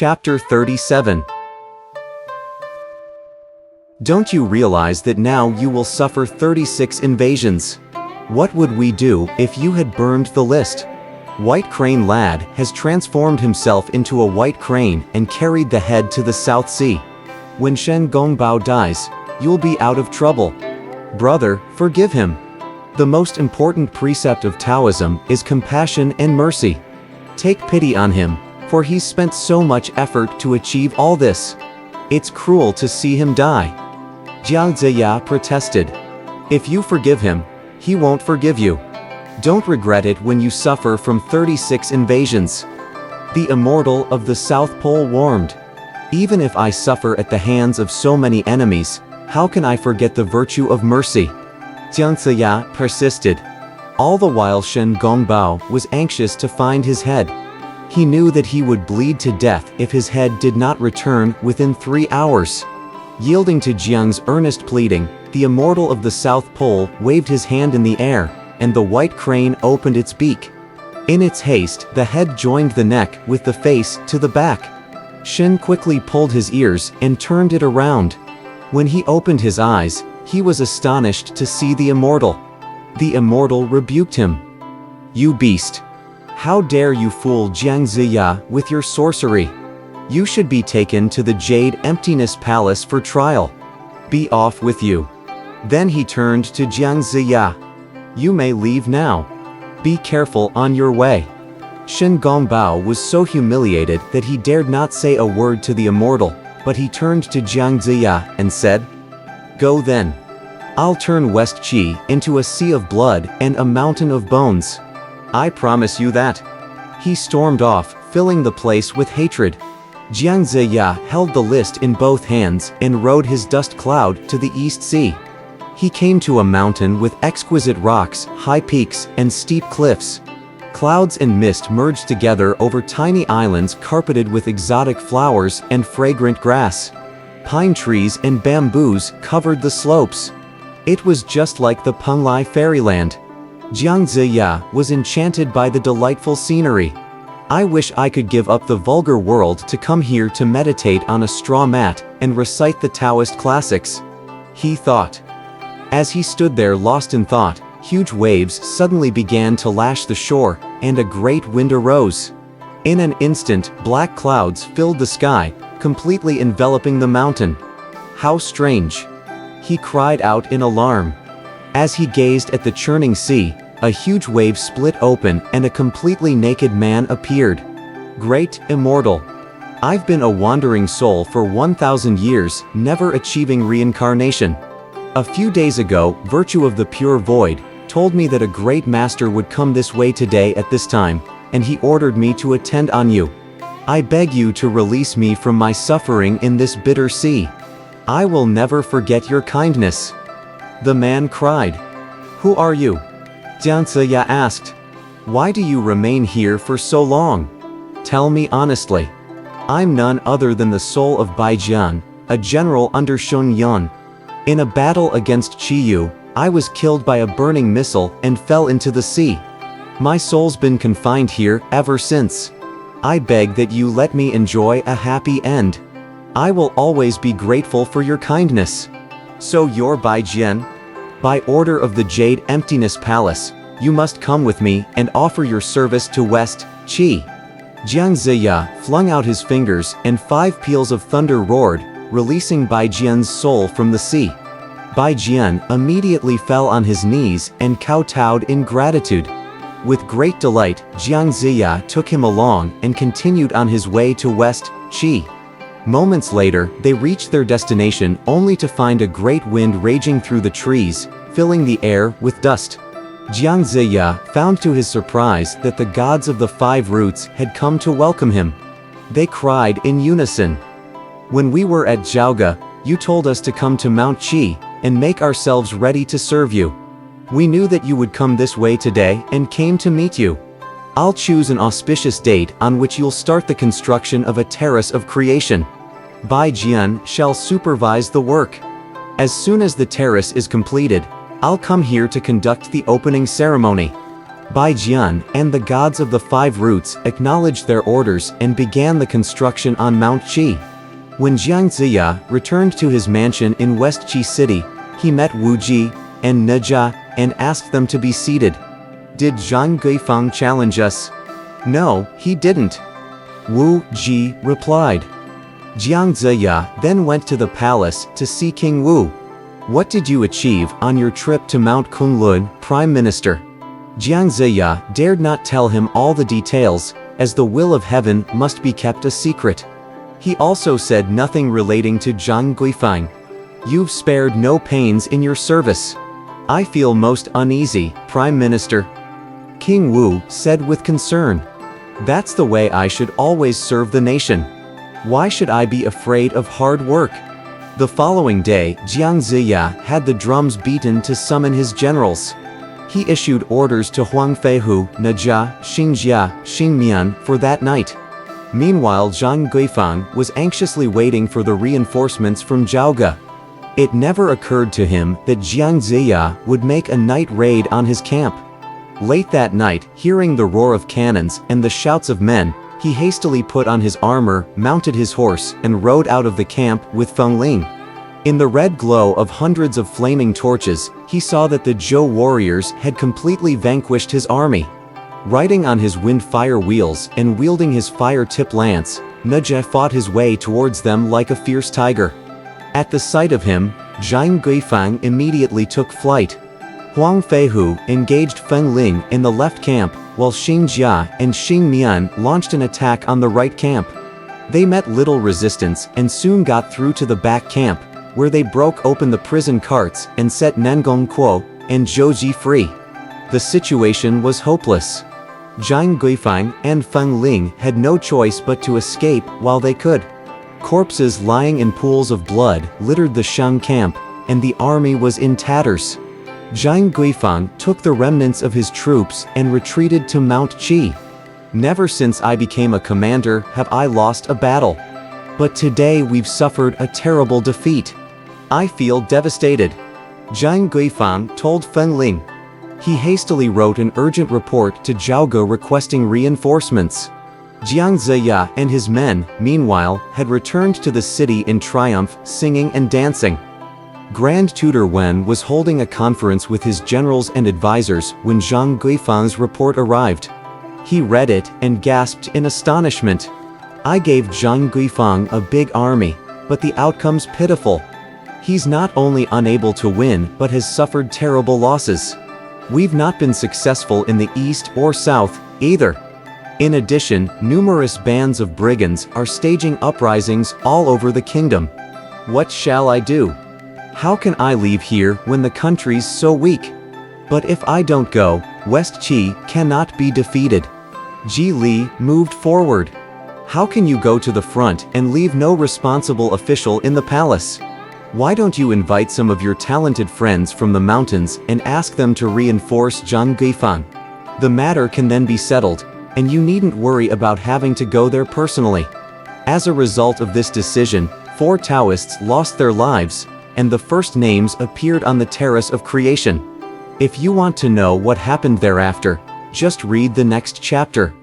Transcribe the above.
Chapter 37. Don't you realize that now you will suffer 36 invasions? What would we do if you had burned the list? White Crane Lad has transformed himself into a white crane and carried the head to the South Sea. When Shen Gongbao dies, you'll be out of trouble. Brother, forgive him. The most important precept of Taoism is compassion and mercy. Take pity on him, for he's spent so much effort to achieve all this. It's cruel to see him die. Jiang Ziya protested. If you forgive him, he won't forgive you. Don't regret it when you suffer from 36 invasions. The immortal of the South Pole warned. Even if I suffer at the hands of so many enemies, how can I forget the virtue of mercy? Jiang Ziya persisted. All the while Shen Gongbao was anxious to find his head. He knew that he would bleed to death if his head did not return within 3 hours. Yielding to Jiang's earnest pleading, the immortal of the South Pole waved his hand in the air, and the white crane opened its beak. In its haste, the head joined the neck with the face to the back. Shen quickly pulled his ears and turned it around. When he opened his eyes, he was astonished to see the immortal. The immortal rebuked him. You beast! How dare you fool Jiang Ziya with your sorcery? You should be taken to the Jade Emptiness Palace for trial. Be off with you. Then he turned to Jiang Ziya. You may leave now. Be careful on your way. Shen Gongbao was so humiliated that he dared not say a word to the immortal, but he turned to Jiang Ziya and said, Go then. I'll turn West Qi into a sea of blood and a mountain of bones. I promise you that. He stormed off, filling the place with hatred. Jiang Ziya held the list in both hands and rode his dust cloud to the East Sea. He came to a mountain with exquisite rocks, high peaks, and steep cliffs. Clouds and mist merged together over tiny islands carpeted with exotic flowers and fragrant grass. Pine trees and bamboos covered the slopes. It was just like the Penglai fairyland. Jiang Ziya was enchanted by the delightful scenery. I wish I could give up the vulgar world to come here to meditate on a straw mat and recite the Taoist classics, he thought. As he stood there lost in thought, huge waves suddenly began to lash the shore, and a great wind arose. In an instant, black clouds filled the sky, completely enveloping the mountain. How strange! He cried out in alarm. As he gazed at the churning sea, a huge wave split open and a completely naked man appeared. Great Immortal! I've been a wandering soul for 1,000 years, never achieving reincarnation. A few days ago, Virtue of the Pure Void told me that a great master would come this way today at this time, and he ordered me to attend on you. I beg you to release me from my suffering in this bitter sea. I will never forget your kindness. The man cried. Who are you? Jiang Ziya asked. Why do you remain here for so long? Tell me honestly. I'm none other than the soul of Bai Jian, a general under Shun Yun. In a battle against Qiyu, I was killed by a burning missile and fell into the sea. My soul's been confined here ever since. I beg that you let me enjoy a happy end. I will always be grateful for your kindness. So you're Bai Jian? By order of the Jade Emptiness Palace, you must come with me and offer your service to West Qi. Jiang Ziya flung out his fingers and 5 peals of thunder roared, releasing Bai Jian's soul from the sea. Bai Jian immediately fell on his knees and kowtowed in gratitude. With great delight, Jiang Ziya took him along and continued on his way to West Qi. Moments later, they reached their destination only to find a great wind raging through the trees, filling the air with dust. Jiang Ziya found to his surprise that the gods of the 5 roots had come to welcome him. They cried in unison. When we were at Zhaoge, you told us to come to Mount Qi and make ourselves ready to serve you. We knew that you would come this way today and came to meet you. I'll choose an auspicious date on which you'll start the construction of a terrace of creation. Bai Jian shall supervise the work. As soon as the terrace is completed, I'll come here to conduct the opening ceremony. Baijian and the gods of the five roots acknowledged their orders and began the construction on Mount Qi. When Jiang Ziya returned to his mansion in West Qi City, he met Wu Ji and Nejia and asked them to be seated. Did Zhang Guifang challenge us? No, he didn't. Wu Ji replied. Jiang Ziya then went to the palace to see King Wu. What did you achieve on your trip to Mount Kunlun, Prime Minister? Jiang Ziya dared not tell him all the details, as the will of heaven must be kept a secret. He also said nothing relating to Zhang Guifang. You've spared no pains in your service. I feel most uneasy, Prime Minister. King Wu said with concern. That's the way I should always serve the nation. Why should I be afraid of hard work? The following day, Jiang Ziya had the drums beaten to summon his generals. He issued orders to Huang Feihu, Nejia, Xingjia, Xingmian for that night. Meanwhile, Zhang Guifang was anxiously waiting for the reinforcements from Zhaoge. It never occurred to him that Jiang Ziya would make a night raid on his camp. Late that night, hearing the roar of cannons and the shouts of men, he hastily put on his armor, mounted his horse, and rode out of the camp with Feng Ling. In the red glow of hundreds of flaming torches, he saw that the Zhou warriors had completely vanquished his army. Riding on his wind-fire wheels and wielding his fire-tip lance, Nejia fought his way towards them like a fierce tiger. At the sight of him, Zhang Guifang immediately took flight. Huang Feihu engaged Feng Ling in the left camp, while Xingjia and Xingmian launched an attack on the right camp. They met little resistance and soon got through to the back camp, where they broke open the prison carts and set Nengong Kuo and Zhou Ji free. The situation was hopeless. Zhang Guifang and Feng Ling had no choice but to escape while they could. Corpses lying in pools of blood littered the Shang camp, and the army was in tatters. Zhang Guifang took the remnants of his troops and retreated to Mount Qi. Never since I became a commander have I lost a battle. But today we've suffered a terrible defeat. I feel devastated. Zhang Guifang told Feng Ling. He hastily wrote an urgent report to Zhaoge requesting reinforcements. Jiang Ziya and his men, meanwhile, had returned to the city in triumph, singing and dancing. Grand Tutor Wen was holding a conference with his generals and advisors when Zhang Guifang's report arrived. He read it and gasped in astonishment. I gave Zhang Guifang a big army, but the outcome's pitiful. He's not only unable to win but has suffered terrible losses. We've not been successful in the east or south, either. In addition, numerous bands of brigands are staging uprisings all over the kingdom. What shall I do? How can I leave here when the country's so weak? But if I don't go, West Qi cannot be defeated. Ji Li moved forward. How can you go to the front and leave no responsible official in the palace? Why don't you invite some of your talented friends from the mountains and ask them to reinforce Zhang Guifang? The matter can then be settled, and you needn't worry about having to go there personally. As a result of this decision, 4 Taoists lost their lives, and the first names appeared on the Terrace of Creation. If you want to know what happened thereafter, just read the next chapter.